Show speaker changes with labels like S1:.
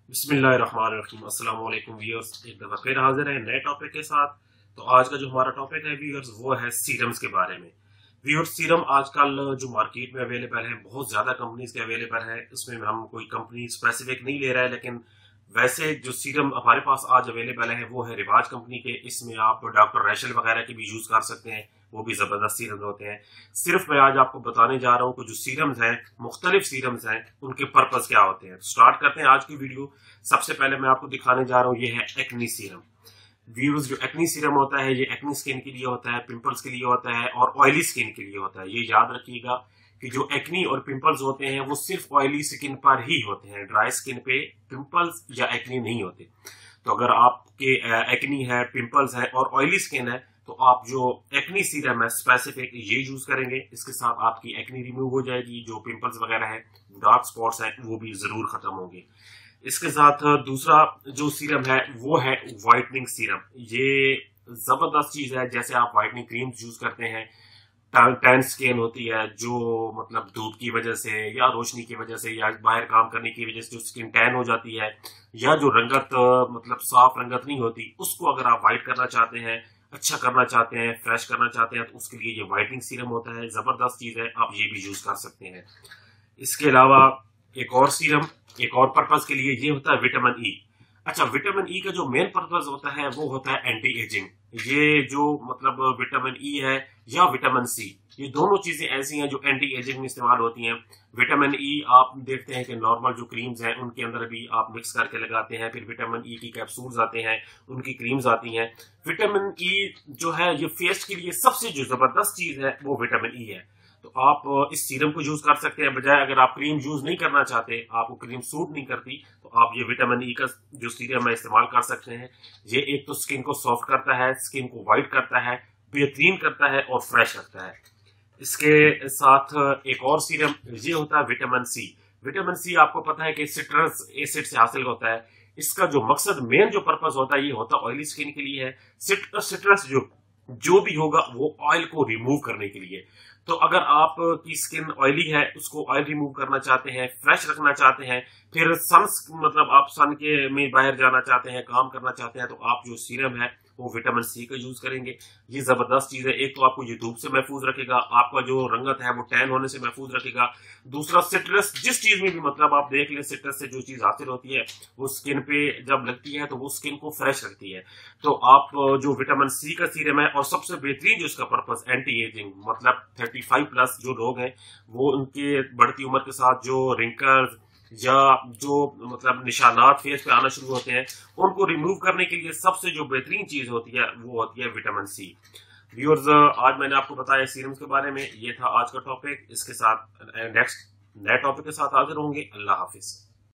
S1: बिस्मिल्लाहिर्रहमानिर्रहीम। अस्सलाम वालेकुम व्यूअर्स, एक दफा फिर हाजिर है नए टॉपिक के साथ। तो आज का जो हमारा टॉपिक है व्यूअर्स वो है सीरम्स के बारे में। व्यूअर्स, सीरम आजकल जो मार्केट में अवेलेबल है, बहुत ज्यादा कंपनीज के अवेलेबल है। इसमें हम कोई कंपनी स्पेसिफिक नहीं ले रहा है, लेकिन वैसे जो सीरम हमारे पास आज अवेलेबल है वो है रिवाज कंपनी के। इसमें आप डॉक्टर रैशल वगैरह के भी यूज कर सकते हैं, वो भी जबरदस्त सीरम्स होते हैं। सिर्फ मैं आज आपको बताने जा रहा हूँ कि जो सीरम्स हैं, मुख्तलिफ सीरम्स हैं, उनके पर्पज क्या होते हैं। स्टार्ट करते हैं आज की वीडियो। सबसे पहले मैं आपको दिखाने जा रहा हूँ, ये है एक्नी सीरम। व्यूअर्स, जो एक्नी सीरम होता है ये एक्नी स्किन के लिए होता है, पिंपल्स के लिए होता है और ऑयली स्किन के लिए होता है। ये याद रखिएगा कि जो एक्नी और पिंपल्स होते हैं वो सिर्फ ऑयली स्किन पर ही होते हैं, ड्राई स्किन पे पिंपल्स या एक्नी नहीं होते। तो अगर आपके एक्नी है, पिंपल्स है और ऑयली स्किन है तो आप जो एक्नी सीरम है स्पेसिफिक ये यूज करेंगे। इसके साथ आपकी एक्नी रिमूव हो जाएगी, जो पिंपल्स वगैरह है, डार्क स्पॉट्स हैं, वो भी जरूर खत्म होंगे। इसके साथ दूसरा जो सीरम है वो है व्हाइटनिंग सीरम। ये जबरदस्त चीज है। जैसे आप व्हाइटनिंग क्रीम यूज करते हैं, टैन स्किन होती है जो मतलब धूप की वजह से या रोशनी की वजह से या बाहर काम करने की वजह से जो स्किन टैन हो जाती है, या जो रंगत मतलब साफ रंगत नहीं होती, उसको अगर आप व्हाइट करना चाहते हैं, अच्छा करना चाहते हैं, फ्रेश करना चाहते हैं, तो उसके लिए ये व्हाइटनिंग सीरम होता है। जबरदस्त चीज है, आप ये भी यूज कर सकते हैं। इसके अलावा एक और सीरम एक और पर्पज के लिए ये होता है विटामिन ई। अच्छा, विटामिन ई का जो मेन पर्पज होता है वो होता है एंटी एजिंग। ये जो मतलब विटामिन ई है या विटामिन सी, ये दोनों चीजें ऐसी हैं जो एंटी एजिंग में इस्तेमाल होती हैं। विटामिन ई आप देखते हैं कि नॉर्मल जो क्रीम्स हैं उनके अंदर भी आप मिक्स करके लगाते हैं, फिर विटामिन ई की कैप्सूल्स आते हैं, उनकी क्रीम्स आती हैं। विटामिन ई जो है ये फेस के लिए सबसे जो जबरदस्त चीज है वो विटामिन ई है। तो आप इस सीरम को यूज कर सकते हैं। बजाय अगर आप क्रीम यूज नहीं करना चाहते, आपको क्रीम सूट नहीं करती, तो आप ये विटामिन ई का जो सीरम है इस्तेमाल कर सकते हैं। ये एक तो स्किन को सॉफ्ट करता है, स्किन को व्हाइट करता है, बेहतरीन करता है और फ्रेश रखता है। इसके साथ एक और सीरम ये होता है विटामिन सी। विटामिन सी आपको पता है कि सिट्रस एसिड से हासिल होता है। इसका जो मकसद, मेन जो पर्पज होता है, ये होता है ऑयली स्किन के लिए है। सिट्रस जो जो भी होगा वो ऑयल को रिमूव करने के लिए। तो अगर आप की स्किन ऑयली है, उसको ऑयल रिमूव करना चाहते हैं, फ्रेश रखना चाहते हैं, फिर सन मतलब आप सन के में बाहर जाना चाहते हैं, काम करना चाहते हैं, तो आप जो सीरम है वो विटामिन सी का यूज करेंगे। ये जबरदस्त चीज है। एक तो आपको ये धूप से महफूज रखेगा, आपका जो रंगत है वो टैन होने से महफूज रखेगा। दूसरा, सिट्रस जिस चीज में भी मतलब आप देख लें, सिट्रस से जो चीज हासिल होती है वो स्किन पे जब लगती है तो वो स्किन को फ्रेश रखती है। तो आप जो विटामिन सी का सीरम है, और सबसे बेहतरीन जो इसका पर्पज एंटी एजिंग, मतलब 35 प्लस जो लोग हैं वो उनके बढ़ती उम्र के साथ जो रिंकल्स या जो मतलब निशानात फेस पे आना शुरू होते हैं, उनको रिमूव करने के लिए सबसे जो बेहतरीन चीज होती है वो होती है विटामिन सी। व्यूअर्स, आज मैंने आपको बताया सीरम्स के बारे में। ये था आज का टॉपिक। इसके साथ नेक्स्ट नए टॉपिक के साथ हाजिर होंगे। अल्लाह हाफिज।